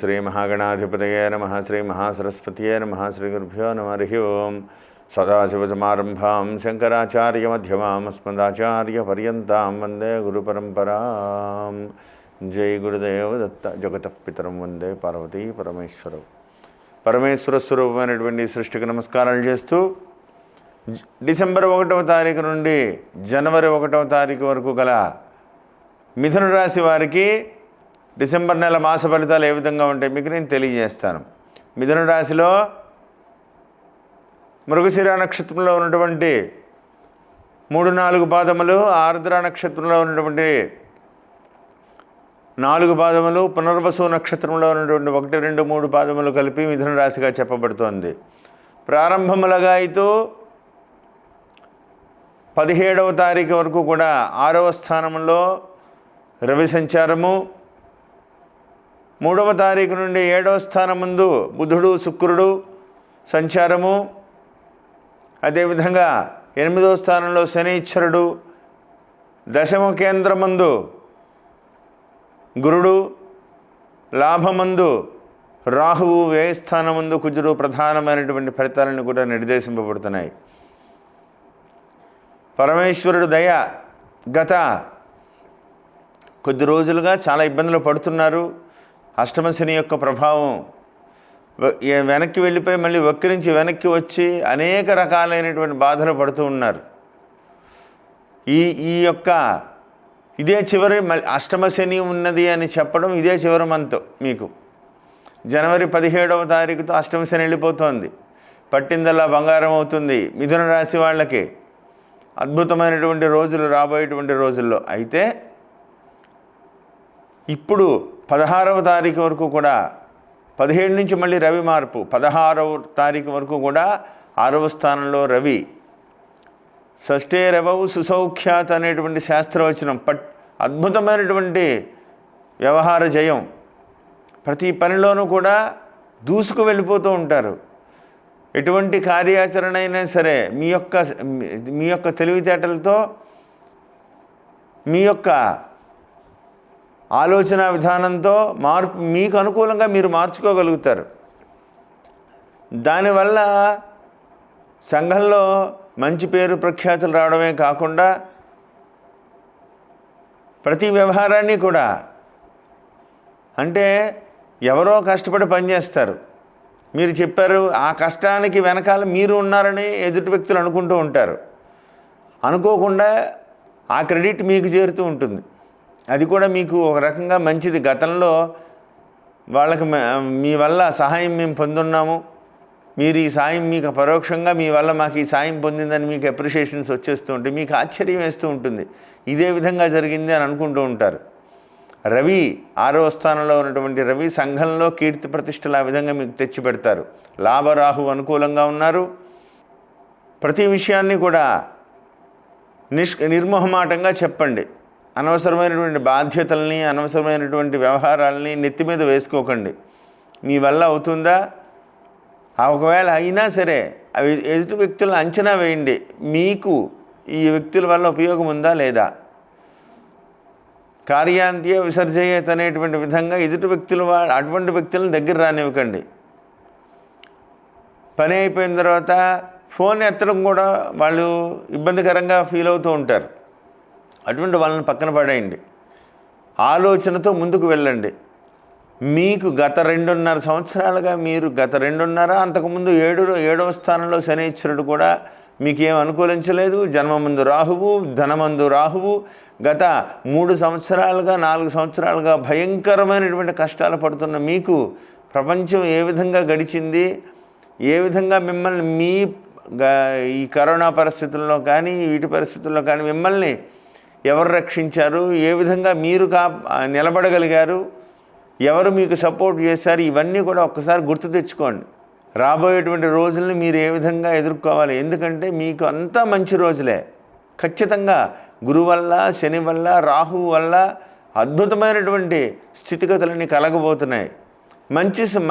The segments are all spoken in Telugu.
శ్రీ మహాగణాధిపతయే నమః శ్రీ మహాసరస్వతయే నమః శ్రీ గురుభ్యో నమః హరి ఓం సదాశివసమారంభాం శంకరాచార్యమధ్యమాం అస్మదాచార్యపర్యంతాం వందే గురుపరంపరాం. జై గురుదేవ దత్త. జగతః పితరం వందే పార్వతీ పరమేశ్వరం. పరమేశ్వర స్వరూపమైనటువంటి సృష్టికి నమస్కారాలు చేస్తూ డిసెంబర్ 1వ తారీఖు నుండి జనవరి 1వ తారీఖు వరకు గల మిథున రాశి వారికి డిసెంబర్ నెల మాస ఫలితాలు ఏ విధంగా ఉంటాయి మీకు నేను తెలియజేస్తాను. మిథున రాశిలో మృగశిర నక్షత్రంలో ఉన్నటువంటి 3-4 పాదములు, ఆర్ద్ర నక్షత్రంలో ఉన్నటువంటి 4 పాదములు, పునర్వసు నక్షత్రంలో ఉన్నటువంటి 1-2-3 పాదములు కలిపి మిథున రాశిగా చెప్పబడుతోంది. ప్రారంభములుగా అయితే 17వ తారీఖు వరకు కూడా 6వ స్థానంలో రవి సంచారము, 3వ తారీఖు నుండి 7వ స్థానం ముందు బుధుడు శుక్రుడు సంచారము, అదేవిధంగా 8వ స్థానంలో శనీశ్వరుడు, దశమ కేంద్రమందు గురుడు, లాభమందు రాహువు, వ్యయస్థానమందు కుజుడు ప్రధానమైనటువంటి ఫలితాలను కూడా నిర్దేశింపబడుతున్నాయి. పరమేశ్వరుడు దయ గత కొద్ది రోజులుగా చాలా ఇబ్బందులు పడుతున్నారు. అష్టమ శని యొక్క ప్రభావం వెనక్కి వెళ్ళిపోయి మళ్ళీ వక్రించి వెనక్కి వచ్చి అనేక రకాలైనటువంటి బాధలు పడుతూ ఉన్నారు. ఈ యొక్క ఇదే చివరి అష్టమ శని ఉన్నది అని చెప్పడం ఇదే చివరి మంత్ మీకు. జనవరి 17వ తారీఖుతో అష్టమ శని వెళ్ళిపోతుంది. పట్టిందల్లా బంగారం అవుతుంది. మిథున రాశి వాళ్ళకి అద్భుతమైనటువంటి రోజులు రాబోయేటువంటి రోజుల్లో. అయితే ఇప్పుడు 16వ తారీఖు వరకు కూడా 17 నుంచి మళ్ళీ రవి మార్పు, 16వ తారీఖు వరకు కూడా 6వ స్థానంలో రవి. షష్ఠే రవౌ సుసౌఖ్యాత్ అనేటువంటి శాస్త్రవచనం. అద్భుతమైనటువంటి వ్యవహార జయం. ప్రతి పనిలోనూ కూడా దూసుకు వెళ్ళిపోతూ ఉంటారు. ఎటువంటి కార్యాచరణ అయినా సరే మీ యొక్క తెలివితేటలతో, మీ యొక్క ఆలోచన విధానంతో మీకు అనుకూలంగా మీరు మార్చుకోగలుగుతారు. దానివల్ల సంఘంలో మంచి పేరు ప్రఖ్యాతులు రావడమే కాకుండా ప్రతి వ్యవహారాన్ని కూడా, అంటే ఎవరో కష్టపడి పనిచేస్తారు, మీరు చెప్పారు, ఆ కష్టానికి వెనకాల మీరు ఉన్నారని ఎదుటి వ్యక్తులు అనుకుంటూ ఉంటారు. అనుకోకుండా ఆ క్రెడిట్ మీకు చేరుతూ ఉంటుంది. అది కూడా మీకు ఒక రకంగా మంచిది. గతంలో వాళ్ళకి మీ వల్ల సహాయం మేము పొందున్నాము, మీరు ఈ సాయం మీకు పరోక్షంగా మీ వల్ల మాకు ఈ సాయం పొందిందని మీకు అప్రిషియేషన్స్ వచ్చేస్తూ ఉంటాయి. మీకు ఆశ్చర్యం వేస్తూ ఉంటుంది, ఇదే విధంగా జరిగింది అని అనుకుంటూ ఉంటారు. రవి 6వ స్థానంలో ఉన్నటువంటి రవి సంఘంలో కీర్తి ప్రతిష్టలు ఆ విధంగా మీకు తెచ్చిపెడతారు. లాభరాహు అనుకూలంగా ఉన్నారు. ప్రతి విషయాన్ని కూడా నిర్మోహమాటంగా చెప్పండి. అనవసరమైనటువంటి బాధ్యతల్ని, అనవసరమైనటువంటి వ్యవహారాలని నెత్తి మీద వేసుకోకండి. మీ వల్ల అవుతుందా, ఒకవేళ అయినా సరే అవి ఎదుటి వ్యక్తులను అంచనా వేయండి. మీకు ఈ వ్యక్తుల వల్ల ఉపయోగం ఉందా లేదా. కార్యాంత్య విసర్జయేత్ అనేటువంటి విధంగా ఎదుటి వ్యక్తులు అటువంటి వ్యక్తులను దగ్గర రానివ్వకండి. పని అయిపోయిన తర్వాత ఫోన్ ఎత్తడం కూడా వాళ్ళు ఇబ్బందికరంగా ఫీల్ అవుతూ ఉంటారు. అటువంటి వాళ్ళని పక్కన పడేయండి. ఆలోచనతో ముందుకు వెళ్ళండి. మీకు గత 2.5 సంవత్సరాలుగా అంతకుముందు 7వ స్థానంలో శనీశ్వరుడు కూడా మీకేం అనుకూలించలేదు. జన్మమందు రాహువు, ధనమందు రాహువు. గత 3 సంవత్సరాలుగా 4 సంవత్సరాలుగా భయంకరమైనటువంటి కష్టాలు పడుతున్న మీకు ప్రపంచం ఏ విధంగా గడిచింది, ఏ విధంగా మిమ్మల్ని ఈ కరోనా పరిస్థితుల్లో కానీ వీటి పరిస్థితుల్లో కానీ మిమ్మల్ని ఎవరు రక్షించారు, ఏ విధంగా మీరు నిలబడగలిగారు, ఎవరు మీకు సపోర్ట్ చేశారు, ఇవన్నీ కూడా ఒక్కసారి గుర్తు తెచ్చుకోండి. రాబోయేటువంటి రోజుల్ని మీరు ఏ విధంగా ఎదుర్కోవాలి. ఎందుకంటే మీకు అంతా మంచి రోజులే. ఖచ్చితంగా గురువు వల్ల, శని వల్ల, రాహువు వల్ల అద్భుతమైనటువంటి స్థితిగతులన్నీ కలగబోతున్నాయి.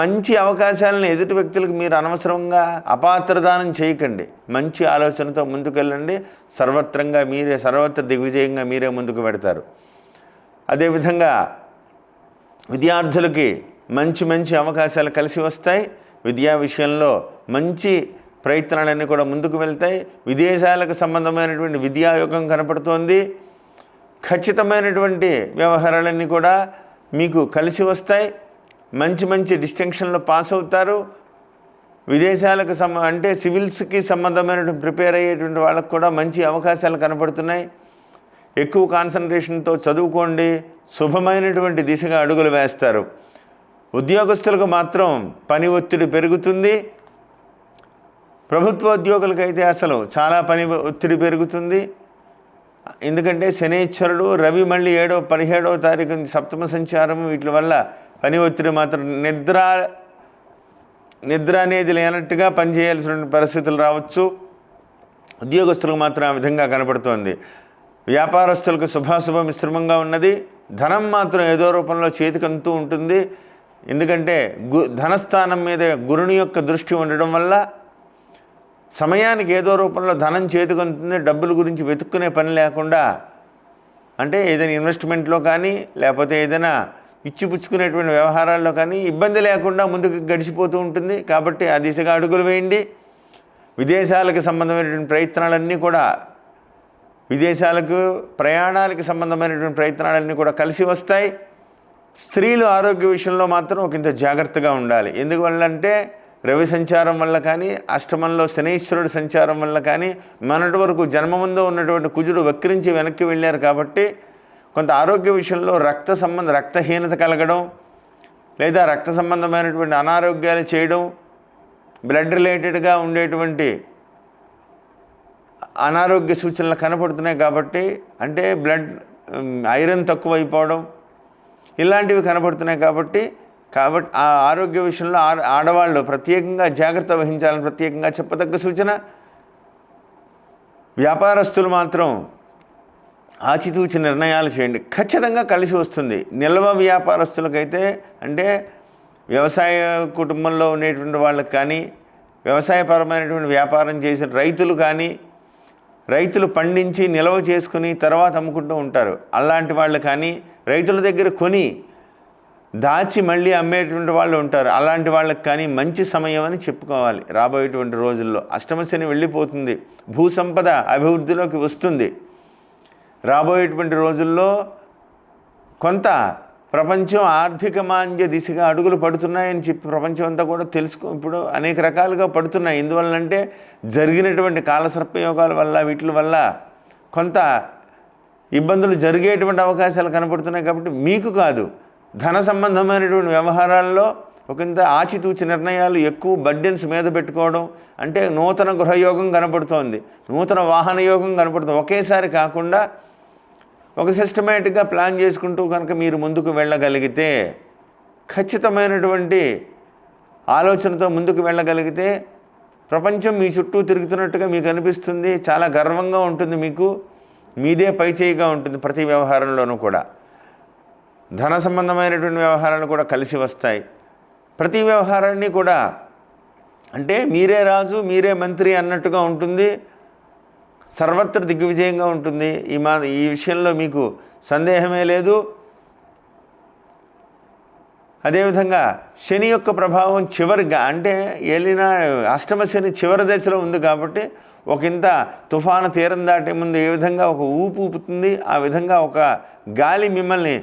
మంచి అవకాశాలను ఎదుటి వ్యక్తులకు మీరు అనవసరంగా అపాత్రదానం చేయకండి. మంచి ఆలోచనతో ముందుకెళ్ళండి. సర్వత్ర దిగ్విజయంగా మీరే ముందుకు పెడతారు. అదేవిధంగా విద్యార్థులకి మంచి మంచి అవకాశాలు కలిసి వస్తాయి. విద్యా విషయంలో మంచి ప్రయత్నాలన్నీ కూడా ముందుకు వెళ్తాయి. విదేశాలకు సంబంధమైనటువంటి విద్యాయోగం కనపడుతోంది. ఖచ్చితమైనటువంటి వ్యవహారాలన్నీ కూడా మీకు కలిసి వస్తాయి. మంచి మంచి డిస్టింక్షన్లో పాస్ అవుతారు. విదేశాలకు అంటే సివిల్స్కి సంబంధమైనటువంటి ప్రిపేర్ అయ్యేటువంటి వాళ్ళకు కూడా మంచి అవకాశాలు కనపడుతున్నాయి. ఎక్కువ కాన్సన్ట్రేషన్తో చదువుకోండి. శుభమైనటువంటి దిశగా అడుగులు వేస్తారు. ఉద్యోగస్తులకు మాత్రం పని ఒత్తిడి పెరుగుతుంది. ప్రభుత్వ ఉద్యోగులకైతే అసలు చాలా పని ఒత్తిడి పెరుగుతుంది. ఎందుకంటే శనీశ్వరుడు, రవి మళ్ళీ 17వ తారీఖు సప్తమ సంచారం, వీటి వల్ల పని ఒత్తిడి మాత్రం నిద్ర అనేది లేనట్టుగా పనిచేయాల్సిన పరిస్థితులు రావచ్చు. ఉద్యోగస్తులకు మాత్రం ఆ విధంగా కనపడుతోంది. వ్యాపారస్తులకు శుభాశుభ మిశ్రమంగా ఉన్నది. ధనం మాత్రం ఏదో రూపంలో చేతికంతూ ఉంటుంది. ఎందుకంటే ధనస్థానం మీద గురుని యొక్క దృష్టి ఉండడం వల్ల సమయానికి ఏదో రూపంలో ధనం చేతికంతుంది. డబ్బుల గురించి వెతుక్కునే పని లేకుండా, అంటే ఏదైనా ఇన్వెస్ట్మెంట్లో కానీ లేకపోతే ఏదైనా ఇచ్చిపుచ్చుకునేటువంటి వ్యవహారాల్లో కానీ ఇబ్బంది లేకుండా ముందుకు గడిచిపోతూ ఉంటుంది. కాబట్టి ఆ దిశగా అడుగులు వేయండి. విదేశాలకు సంబంధమైనటువంటి ప్రయత్నాలన్నీ కూడా, విదేశాలకు ప్రయాణాలకు సంబంధమైనటువంటి ప్రయత్నాలన్నీ కూడా కలిసి వస్తాయి. స్త్రీలు ఆరోగ్య విషయంలో మాత్రం ఒకంత జాగ్రత్తగా ఉండాలి. ఎందువల్లంటే రవి సంచారం వల్ల కానీ, అష్టమంలో శనీశ్వరుడు సంచారం వల్ల కానీ, మొన్నటి వరకు జన్మముందు ఉన్నటువంటి కుజుడు వక్రించి వెనక్కి వెళ్ళారు. కాబట్టి కొంత ఆరోగ్య విషయంలో రక్తహీనత కలగడం, లేదా రక్త సంబంధమైనటువంటి అనారోగ్యాలు చేయడం, బ్లడ్ రిలేటెడ్గా ఉండేటువంటి అనారోగ్య సూచనలు కనపడుతున్నాయి. కాబట్టి అంటే ఐరన్ తక్కువైపోవడం ఇలాంటివి కనపడుతున్నాయి. కాబట్టి ఆ ఆరోగ్య విషయంలో ఆడవాళ్ళు ప్రత్యేకంగా జాగ్రత్త వహించాలని ప్రత్యేకంగా చెప్పదగ్గ సూచన. వ్యాపారస్తులు మాత్రం ఆచితూచి నిర్ణయాలు చేయండి. ఖచ్చితంగా కలిసి వస్తుంది. నిల్వ వ్యాపారస్తులకైతే, అంటే వ్యవసాయ కుటుంబంలో ఉండేటువంటి వాళ్ళకి కానీ, వ్యవసాయపరమైనటువంటి వ్యాపారం చేసిన రైతులు కానీ, రైతులు పండించి నిల్వ చేసుకుని తర్వాత అమ్ముకుంటూ ఉంటారు. అలాంటి వాళ్ళు కానీ, రైతుల దగ్గర కొని దాచి మళ్ళీ అమ్మేటువంటి వాళ్ళు ఉంటారు. అలాంటి వాళ్ళకి కానీ మంచి సమయం అని చెప్పుకోవాలి. రాబోయేటువంటి రోజుల్లో అష్టమశని వెళ్ళిపోతుంది. భూసంపద అభివృద్ధిలోకి వస్తుంది. రాబోయేటువంటి రోజుల్లో కొంత ప్రపంచం ఆర్థిక మాంద్య దిశగా అడుగులు పడుతున్నాయని చెప్పి ప్రపంచం అంతా కూడా ఇప్పుడు అనేక రకాలుగా పడుతున్నాయి. ఎందువల్లంటే జరిగినటువంటి కాలసర్పయోగాల వల్ల, వీటి వల్ల కొంత ఇబ్బందులు జరిగేటువంటి అవకాశాలు కనపడుతున్నాయి. కాబట్టి మీకు కాదు, ధన సంబంధమైనటువంటి వ్యవహారాల్లో ఒకంత ఆచితూచి నిర్ణయాలు, ఎక్కువ బర్డెన్స్ మీద పెట్టుకోవడం, అంటే నూతన గృహయోగం కనపడుతోంది, నూతన వాహన యోగం కనపడుతుంది. ఒకేసారి కాకుండా ఒక సిస్టమేటిక్గా ప్లాన్ చేసుకుంటూ కనుక మీరు ముందుకు వెళ్ళగలిగితే, ఖచ్చితమైనటువంటి ఆలోచనతో ముందుకు వెళ్ళగలిగితే ప్రపంచం మీ చుట్టూ తిరుగుతున్నట్టుగా మీకు అనిపిస్తుంది. చాలా గర్వంగా ఉంటుంది. మీకు మీదే పైచేయిగా ఉంటుంది. ప్రతి వ్యవహారంలోనూ కూడా ధన సంబంధమైనటువంటి వ్యవహారాలు కూడా కలిసి వస్తాయి. ప్రతి వ్యవహారాన్ని కూడా అంటే మీరే రాజు మీరే మంత్రి అన్నట్టుగా ఉంటుంది. సర్వత్ర దిగ్విజయంగా ఉంటుంది. ఈ విషయంలో మీకు సందేహమే లేదు. అదేవిధంగా శని యొక్క ప్రభావం చివరిగా, అంటే అష్టమ శని చివరి దశలో ఉంది. కాబట్టి ఒకంత తుఫాను తీరం దాటే ముందు ఏ విధంగా ఒక ఊపు ఊపుతుంది, ఆ విధంగా ఒక గాలి మిమ్మల్ని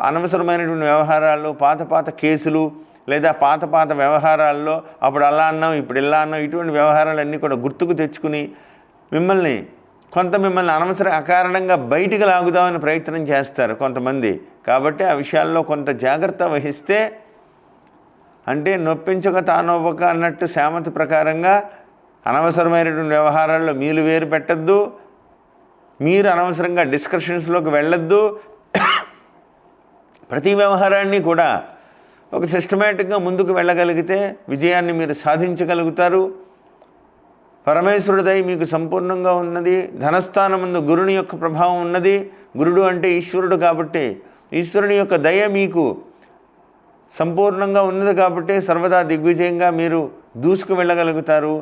అనవసరమైనటువంటి వ్యవహారాల్లో, పాత కేసులు లేదా పాత వ్యవహారాల్లో అప్పుడు అలా అన్నాం ఇప్పుడు ఇలా అన్నాం, ఇటువంటి వ్యవహారాలన్నీ కూడా గుర్తుకు తెచ్చుకుని మిమ్మల్ని అనవసర అకారణంగా బయటికి లాగుదామని ప్రయత్నం చేస్తారు కొంతమంది. కాబట్టి ఆ విషయాల్లో కొంత జాగ్రత్త వహిస్తే, అంటే నొప్పించక తానొవ్వక అన్నట్టు సామెత ప్రకారంగా అనవసరమైనటువంటి వ్యవహారాల్లో మీరు వేరు పెట్టద్దు, మీరు అనవసరంగా డిస్కషన్స్లోకి వెళ్ళొద్దు. ప్రతి వ్యవహారాన్ని కూడా ఒక సిస్టమేటిక్గా ముందుకు వెళ్ళగలిగితే విజయాన్ని మీరు సాధించగలుగుతారు. పరమేశ్వరుడి దయ మీకు సంపూర్ణంగా ఉన్నది. ధనస్థానం ముందు గురుని యొక్క ప్రభావం ఉన్నది. గురుడు అంటే ఈశ్వరుడు కాబట్టి ఈశ్వరుని యొక్క దయ మీకు సంపూర్ణంగా ఉన్నది. కాబట్టి సర్వదా దిగ్విజయంగా మీరు దూసుకు వెళ్ళగలుగుతారు.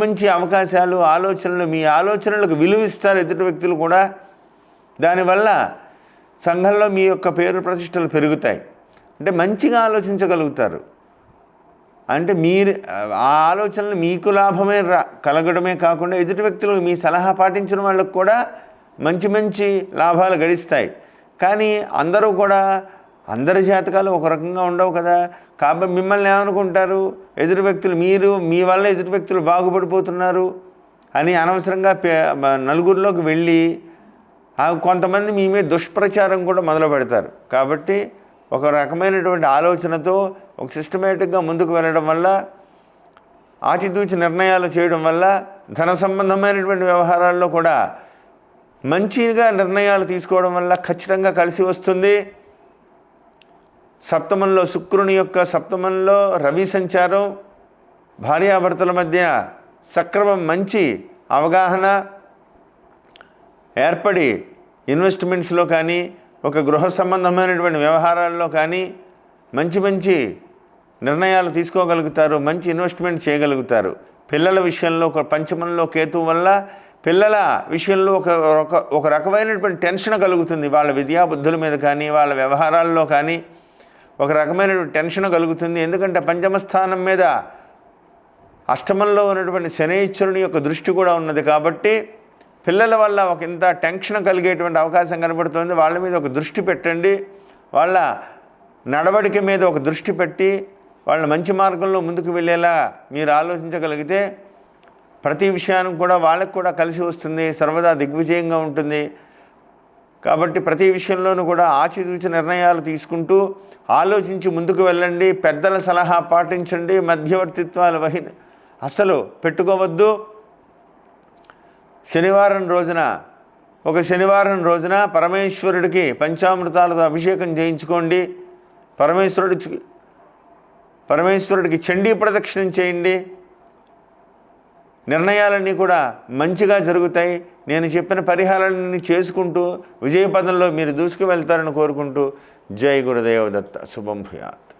మంచి అవకాశాలు, ఆలోచనలు, మీ ఆలోచనలకు విలువిస్తారు ఎదుటి వ్యక్తులు కూడా. దానివల్ల సంఘంలో మీ యొక్క పేరు ప్రతిష్టలు పెరుగుతాయి. అంటే మంచిగా ఆలోచించగలుగుతారు. అంటే మీరు ఆ ఆలోచనలు మీకు లాభమే కలగడమే కాకుండా ఎదుటి వ్యక్తులకు మీ సలహా పాటించిన వాళ్ళకు కూడా మంచి మంచి లాభాలు గడిస్తాయి. కానీ అందరూ కూడా అందరి జాతకాలు ఒక రకంగా ఉండవు కదా. కాబట్టి మిమ్మల్ని ఏమనుకుంటారు ఎదుటి వ్యక్తులు, మీరు మీ వల్ల ఎదుటి వ్యక్తులు బాగుపడిపోతున్నారు అని అనవసరంగా నలుగురిలోకి వెళ్ళి కొంతమంది మీ మీద దుష్ప్రచారం కూడా మొదలు పెడతారు. కాబట్టి ఒక రకమైనటువంటి ఆలోచనతో ఒక సిస్టమేటిక్గా ముందుకు వెళ్ళడం వల్ల, ఆచితూచి నిర్ణయాలు చేయడం వల్ల ధన సంబంధమైనటువంటి వ్యవహారాల్లో కూడా మంచిగా నిర్ణయాలు తీసుకోవడం వల్ల ఖచ్చితంగా కలిసి వస్తుంది. సప్తమంలో శుక్రుని యొక్క సప్తమంలో రవి సంచారం, భార్యాభర్తల మధ్య సక్రమం మంచి అవగాహన ఏర్పడి ఇన్వెస్ట్మెంట్స్లో కానీ ఒక గృహ సంబంధమైనటువంటి వ్యవహారాల్లో కానీ మంచి మంచి నిర్ణయాలు తీసుకోగలుగుతారు, మంచి ఇన్వెస్ట్మెంట్ చేయగలుగుతారు. పిల్లల విషయంలో పంచమంలో కేతువు వల్ల పిల్లల విషయంలో ఒక రకమైనటువంటి టెన్షన్ కలుగుతుంది. వాళ్ళ విద్యాబుద్ధుల మీద కానీ వాళ్ళ వ్యవహారాల్లో కానీ ఒక రకమైనటువంటి టెన్షన్ కలుగుతుంది. ఎందుకంటే పంచమ స్థానం మీద అష్టమంలో ఉన్నటువంటి శనైశ్వరుని యొక్క దృష్టి కూడా ఉన్నది. కాబట్టి పిల్లల వల్ల ఒక ఇంత టెన్షన్ కలిగేటువంటి అవకాశం కనబడుతుంది. వాళ్ళ మీద ఒక దృష్టి పెట్టండి, వాళ్ళ నడవడిక మీద ఒక దృష్టి పెట్టి వాళ్ళ మంచి మార్గంలో ముందుకు వెళ్ళేలా మీరు ఆలోచించగలిగితే ప్రతి విషయానికి కూడా వాళ్ళకు కూడా కలిసి వస్తుంది, సర్వదా దిగ్విజయంగా ఉంటుంది. కాబట్టి ప్రతి విషయంలోనూ కూడా ఆచితూచి నిర్ణయాలు తీసుకుంటూ ఆలోచించి ముందుకు వెళ్ళండి. పెద్దల సలహా పాటించండి, మధ్యవర్తిత్వాలు అసలు పెట్టుకోవద్దు. శనివారం రోజున పరమేశ్వరుడికి పంచామృతాలతో అభిషేకం చేయించుకోండి. పరమేశ్వరుడికి చండీ ప్రదక్షిణం చేయండి. నిర్ణయాలన్నీ కూడా మంచిగా జరుగుతాయి. నేను చెప్పిన పరిహారాలన్నీ చేసుకుంటూ విజయపదంలో మీరు దూసుకు వెళ్తారని కోరుకుంటూ జై గురుదేవ దత్త. శుభం భూయాత్.